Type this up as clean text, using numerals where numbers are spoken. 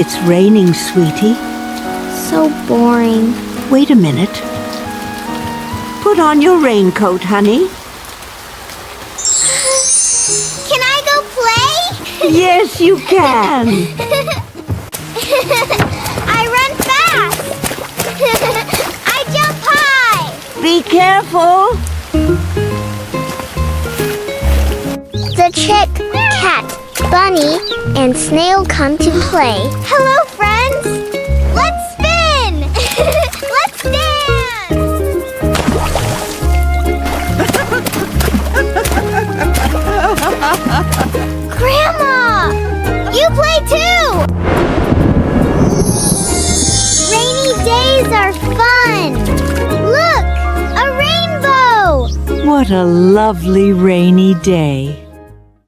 it's raining, sweetie. So boring. Wait a minute. Put on your raincoat, honey. Can I go play? Yes, you can. I run fast. I jump high. Be careful. The chick, cat, bunny, and snail come to play. Hello, friends. Let's spin. Let's dance. Grandma, you play too. Rainy days are fun. Look, a rainbow. What a lovely rainy day.